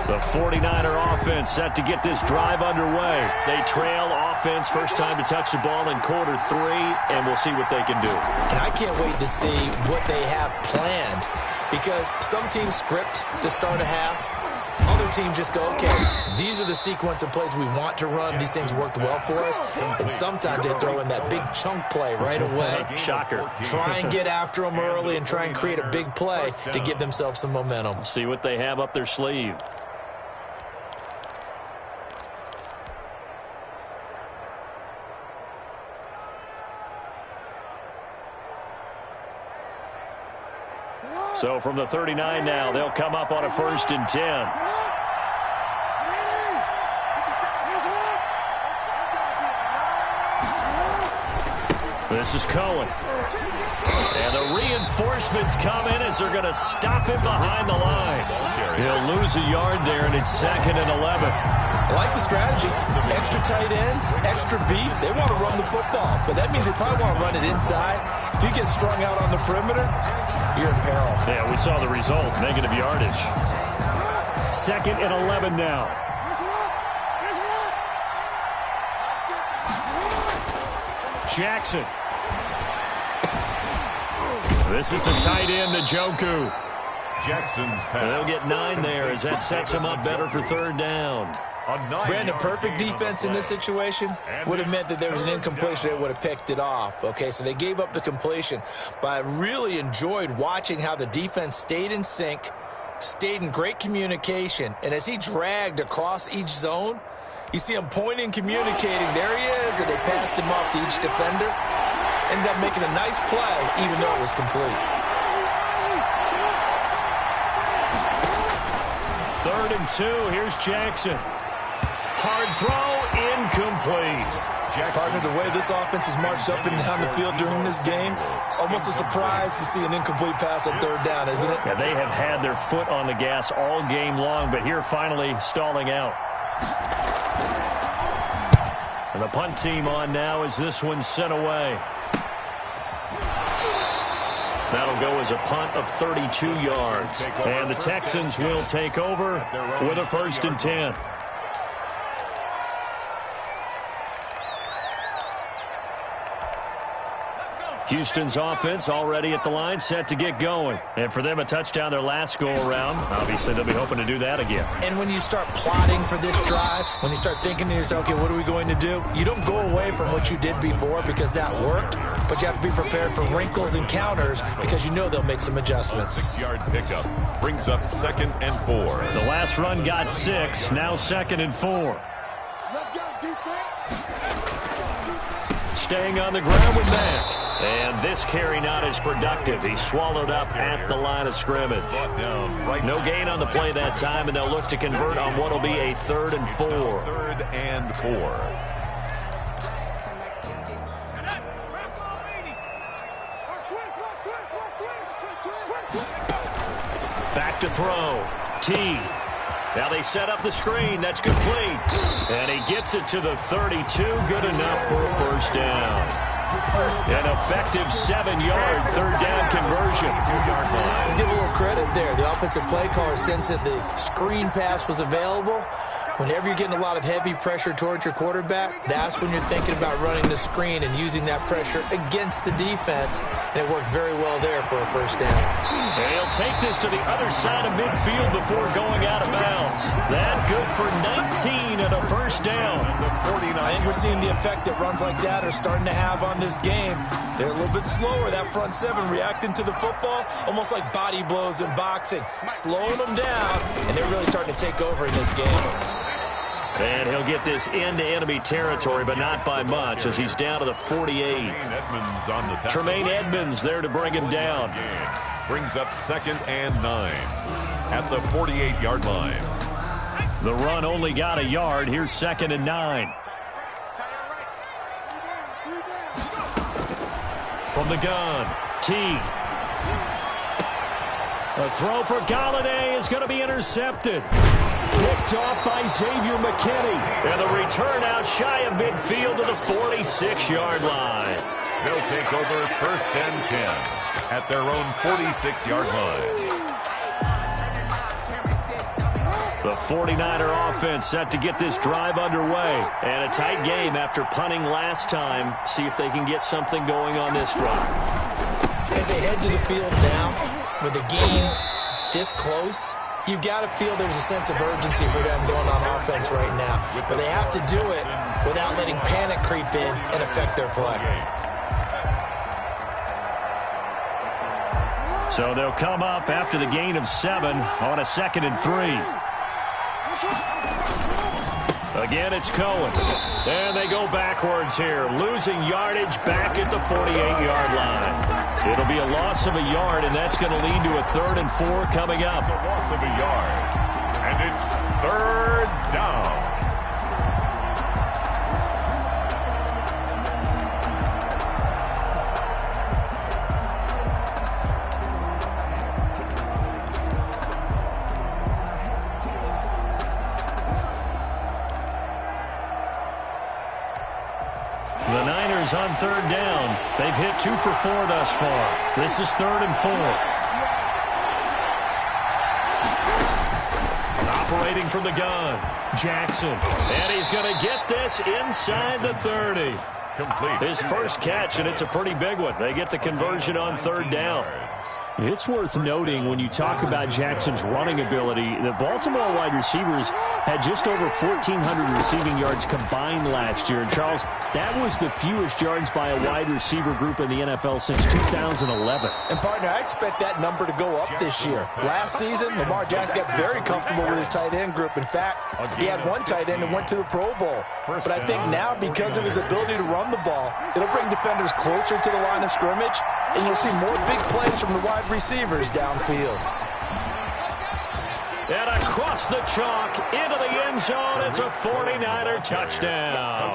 The 49er offense set to get this drive underway. They trail offense, first time to touch the ball in quarter 3, and we'll see what they can do. And I can't wait to see what they have planned, because some teams script to start a half. Other teams just go, okay, these are the sequence of plays we want to run. These things worked well for us. And sometimes they throw in that big chunk play right away. Shocker. Try and get after them early and try and create a big play to give themselves some momentum. See what they have up their sleeve. So from the 39 now, they'll come up on a 1st and 10. This is Cohen. And the reinforcements come in as they're going to stop him behind the line. He'll lose a yard there, and it's 2nd and 11. I like the strategy. Extra tight ends, extra beef. They want to run the football, but that means they probably want to run it inside. If you get strung out on the perimeter, you're in peril. Yeah, we saw the result, negative yardage. 2nd and 11 now. Jackson. This is the tight end, Njoku. Jackson's pass. They'll get 9 there as that sets him up better for 3rd down. Brandon, perfect defense in this situation would have meant that there was an incompletion that would have picked it off. Okay, so they gave up the completion. But I really enjoyed watching how the defense stayed in sync, stayed in great communication. And as he dragged across each zone, you see him pointing, communicating. There he is, and they passed him off to each defender. Ended up making a nice play, even though it was complete. 3rd and 2. Here's Jackson. Hard throw, incomplete. Partner, the way this offense has marched up and down the field during this game, it's almost a surprise to see an incomplete pass on 3rd down, isn't it? Yeah, they have had their foot on the gas all game long, but here finally stalling out. And the punt team on now as this one's sent away. That'll go as a punt of 32 yards. And the Texans will take over with a 1st and 10. Houston's offense already at the line, set to get going. And for them, a touchdown their last go-around. Obviously, they'll be hoping to do that again. And when you start plotting for this drive, when you start thinking to yourself, okay, what are we going to do? You don't go away from what you did before because that worked, but you have to be prepared for wrinkles and counters because you know they'll make some adjustments. 6-yard pickup brings up 2nd and 4. The last run got 6, now 2nd and 4. Let's go, defense. Staying on the ground with Mack. And this carry not as productive. He's swallowed up at the line of scrimmage. No gain on the play that time, and they'll look to convert on what will be a 3rd and 4. 3rd and 4. Back to throw. T. Now they set up the screen. That's complete. And he gets it to the 32. Good enough for a 1st down. An effective 7-yard 3rd down conversion. Let's give a little credit there. The offensive play caller sensed that the screen pass was available. Whenever you're getting a lot of heavy pressure towards your quarterback, that's when you're thinking about running the screen and using that pressure against the defense. And it worked very well there for a 1st down. And he'll take this to the other side of midfield before going out of bounds. That good for 19 and a 1st down. I think we're seeing the effect that runs like that are starting to have on this game. They're a little bit slower, that front 7, reacting to the football, almost like body blows in boxing, slowing them down, and they're really starting to take over in this game. And he'll get this into enemy territory, but not by much, as he's down to the 48. Tremaine Edmonds there to bring him down. Brings up 2nd and 9 at the 48-yard line. The run only got a yard. Here's 2nd and 9. From the gun, T. A throw for Galladay is going to be intercepted. Picked off by Xavier McKinney. And the return out shy of midfield to the 46-yard line. They'll take over 1st and 10 at their own 46-yard line. The 49er offense set to get this drive underway. And a tight game after punting last time. See if they can get something going on this drive. As they head to the field now, with the game this close, you've got to feel there's a sense of urgency for them going on offense right now. But they have to do it without letting panic creep in and affect their play. So they'll come up after the gain of 7 on a 2nd and 3. Again, it's Cohen. And they go backwards here, losing yardage back at the 48-yard line. It'll be a loss of a yard, and that's going to lead to a 3rd and 4 coming up. It's a loss of a yard, and it's 3rd down. The Niners on 3rd down. They've hit 2 for 4 thus far. This is 3rd and 4. Operating from the gun, Jackson. And he's going to get this inside the 30. Complete. His first catch, and it's a pretty big one. They get the conversion on 3rd down. It's worth noting when you talk about Jackson's running ability, the Baltimore wide receivers had just over 1,400 receiving yards combined last year. And, Charles, that was the fewest yards by a wide receiver group in the NFL since 2011. And, partner, I expect that number to go up this year. Last season, Lamar Jackson got very comfortable with his tight end group. In fact, he had one tight end and went to the Pro Bowl. But I think now, because of his ability to run the ball, it'll bring defenders closer to the line of scrimmage, and you'll see more big plays from the wide receivers downfield. And across the chalk into the end zone, it's a 49er touchdown.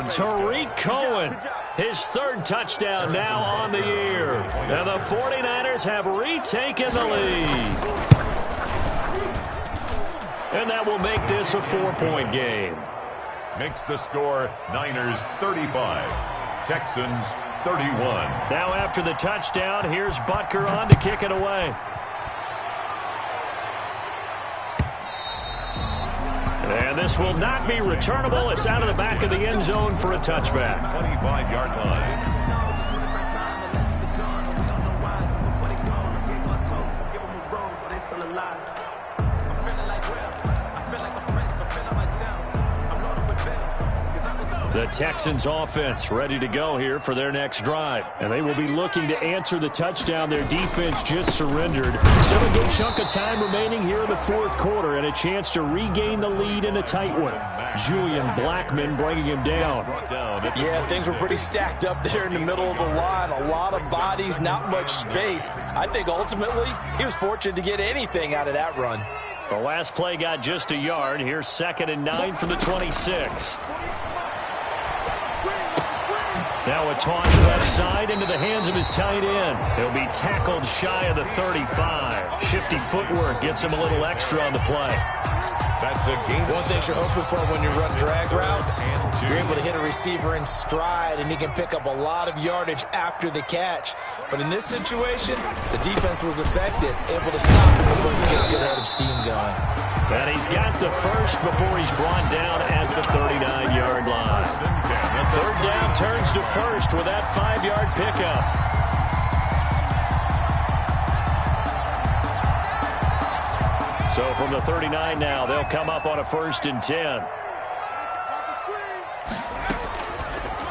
Tariq Cohen, his 3rd touchdown now on the year. And the 49ers have retaken the lead. And that will make this a 4-point game. Makes the score Niners 35, Texans 31. Now after the touchdown, here's Butker on to kick it away. And this will not be returnable. It's out of the back of the end zone for a touchback. 25-yard line. The Texans offense ready to go here for their next drive. And they will be looking to answer the touchdown their defense just surrendered. Still a good chunk of time remaining here in the 4th quarter and a chance to regain the lead in a tight one. Julian Blackmon bringing him down. Yeah, things were pretty stacked up there in the middle of the line. A lot of bodies, not much space. I think ultimately he was fortunate to get anything out of that run. The last play got just a yard. Here's 2nd and 9 from the 26. Now a toss left side into the hands of his tight end. He'll be tackled shy of the 35. Shifty footwork gets him a little extra on the play. That's a game. One thing you're hoping for when you run drag routes, you're able to hit a receiver in stride, and he can pick up a lot of yardage after the catch. But in this situation, the defense was effective, able to stop him before he could get a good head of steam going. And he's got the first before he's brought down at the 39-yard line. 3rd down turns to first with that 5-yard pickup. So from the 39 now, they'll come up on a 1st and 10.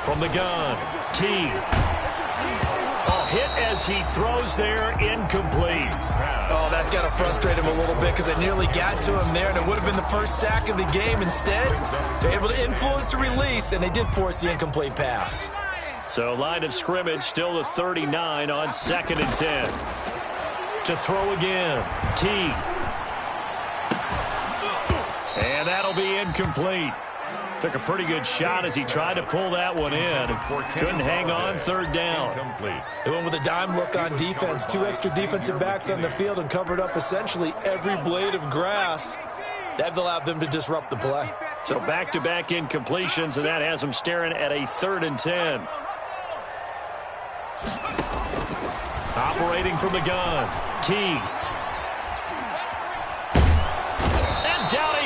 From the gun, T. A hit as he throws there, incomplete. Oh, that's got to frustrate him a little bit because they nearly got to him there, and it would have been the first sack of the game. Instead, they're able to influence the release, and they did force the incomplete pass. So line of scrimmage still the 39 on 2nd and 10. To throw again, T. And that'll be incomplete. Took a pretty good shot as he tried to pull that one in. Couldn't hang on, 3rd down. They went with a dime look on defense. 2 extra defensive backs on the field and covered up essentially every blade of grass. That allowed them to disrupt the play. So back-to-back incompletions, and that has them staring at a 3rd and 10. Operating from the gun, T.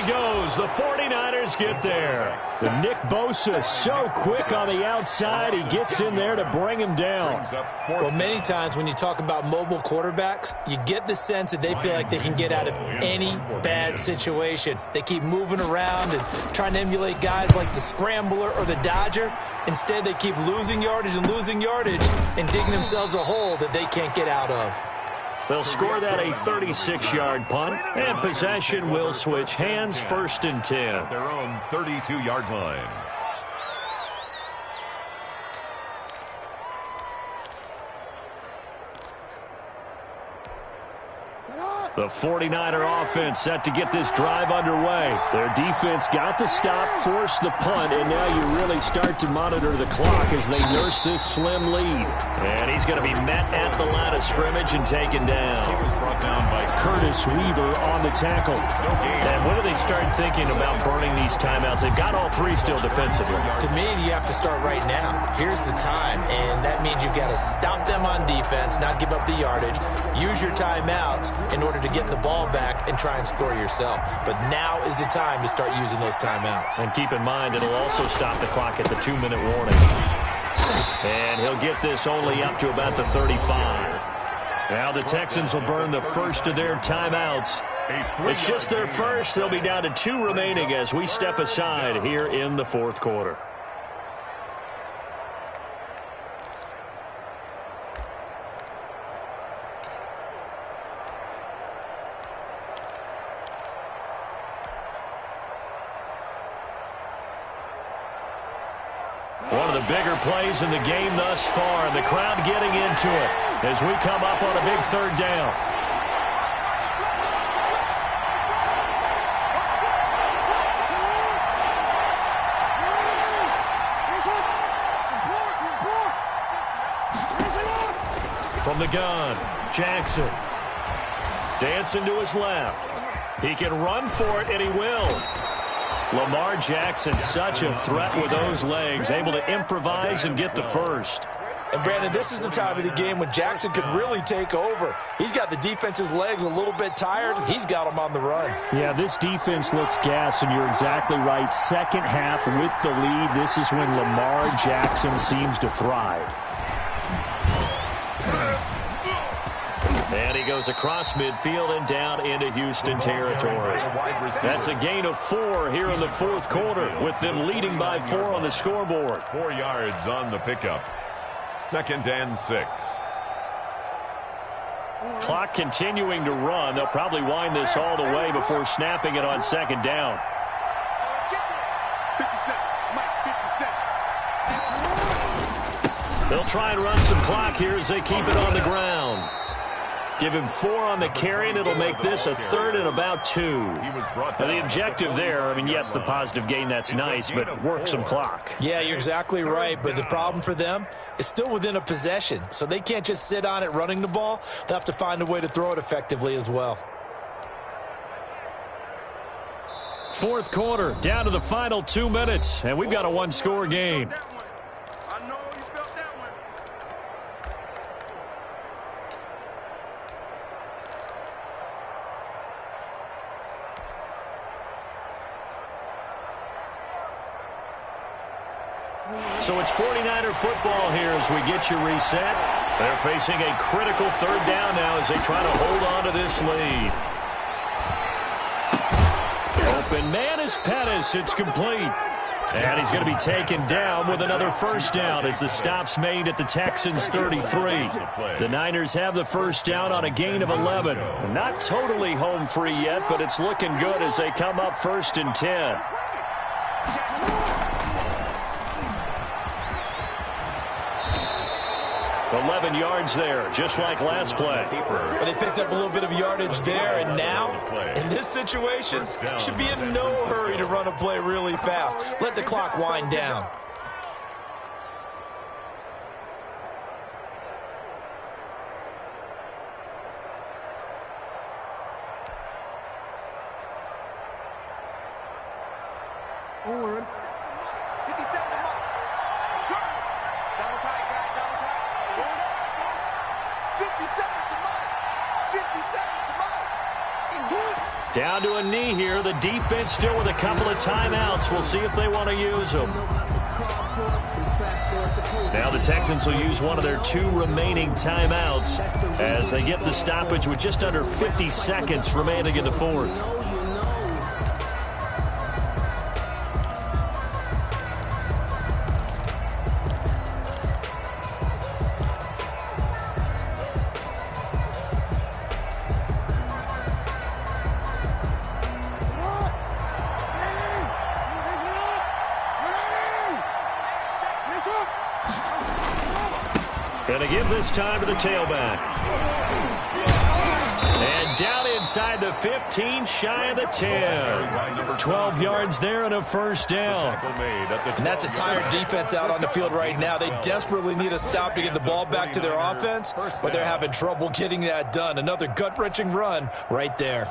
he goes. The 49ers get there. The Nick Bosa so quick on the outside. He gets in there to bring him down. Well, many times when you talk about mobile quarterbacks, you get the sense that they feel like they can get out of any bad situation. They keep moving around and trying to emulate guys like the Scrambler or the Dodger. Instead, they keep losing yardage and digging themselves a hole that they can't get out of. They'll score that a 36-yard punt, and possession will switch hands, 1st and 10. At their own 32-yard line. The 49er offense set to get this drive underway. Their defense got the stop, forced the punt, and now you really start to monitor the clock as they nurse this slim lead. And he's going to be met at the line of scrimmage and taken down. He was brought down by Curtis Weaver on the tackle. And when do they start thinking about burning these timeouts? They've got all 3 still defensively. To me, you have to start right now. Here's the time, and that means you've got to stop them on defense, not give up the yardage, use your timeouts in order to get the ball back and try and score yourself. But now is the time to start using those timeouts. And keep in mind, it'll also stop the clock at the 2-minute warning. And he'll get this only up to about the 35. Now the Texans will burn the first of their timeouts. It's just their first. They'll be down to 2 remaining as we step aside here in the 4th quarter. One of the bigger plays in the game thus far. The crowd getting into it as we come up on a big 3rd down. From the gun, Jackson. Dancing to his left. He can run for it, and he will. Lamar Jackson, such a threat with those legs, able to improvise and get the first. And, Brandon, this is the time of the game when Jackson could really take over. He's got the defense's legs a little bit tired. He's got them on the run. Yeah, this defense looks gassed, and you're exactly right. Second half with the lead, this is when Lamar Jackson seems to thrive. And he goes across midfield and down into Houston territory. That's a gain of 4 here in the 4th quarter, with them leading by 4 on the scoreboard. 4 yards on the pickup. 2nd and 6. Clock continuing to run. They'll probably wind this all the way before snapping it on 2nd down. 50 seconds. Mike, 50 seconds. They'll try and run some clock here as they keep it on the ground. Give him 4 on the carry, and it'll make this a 3rd and about 2. Now, the objective there, I mean, yes, the positive gain, that's nice, but work some clock. Yeah, you're exactly right, but the problem for them is still within a possession, so they can't just sit on it running the ball. They'll have to find a way to throw it effectively as well. 4th quarter, down to the final 2 minutes, and we've got a 1-score game. I know you felt that one. So it's 49er football here as we get you reset. They're facing a critical 3rd down now as they try to hold on to this lead. Open man is Pettis. It's complete. And he's going to be taken down with another 1st down as the stop's made at the Texans' 33. The Niners have the 1st down on a gain of 11. Not totally home free yet, but it's looking good as they come up 1st and 10. 11 yards there, just like last play. But they picked up a little bit of yardage there, and now, in this situation, should be in no hurry to run a play really fast. Let the clock wind down. On. 57 to Mike. Double tight, guys, double tight. 57 to Mike. 57 to Mike. Into it. Down to a knee here. The defense still with a couple of timeouts. We'll see if they want to use them. Now the Texans will use one of their 2 remaining timeouts as they get the stoppage with just under 50 seconds remaining in the fourth. And again this time to the tailback. And down inside the 15, shy of the 10. 12 yards there and a first down. And that's a tired defense out on the field right now. They desperately need a stop to get the ball back to their offense, but they're having trouble getting that done. Another gut-wrenching run right there.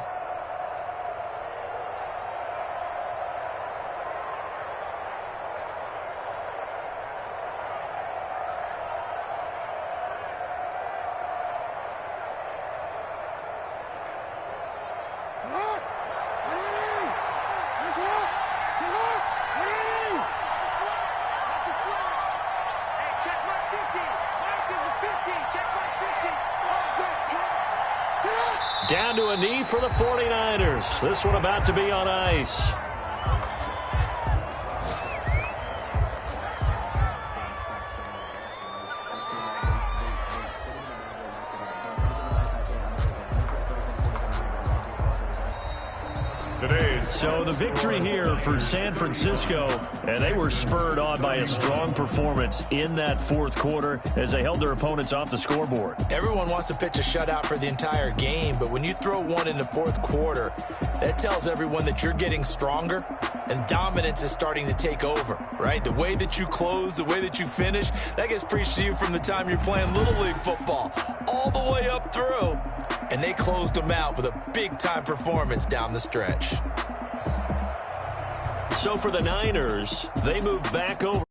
Down to a knee for the 49ers. This one about to be on ice. So the victory here for San Francisco, and they were spurred on by a strong performance in that fourth quarter as they held their opponents off the scoreboard. Everyone wants to pitch a shutout for the entire game, but when you throw one in the fourth quarter, that tells everyone that you're getting stronger and dominance is starting to take over, right? The way that you close, the way that you finish, that gets preached to you from the time you're playing Little League football all the way up through. And they closed them out with a big-time performance down the stretch. So for the Niners, they move back over.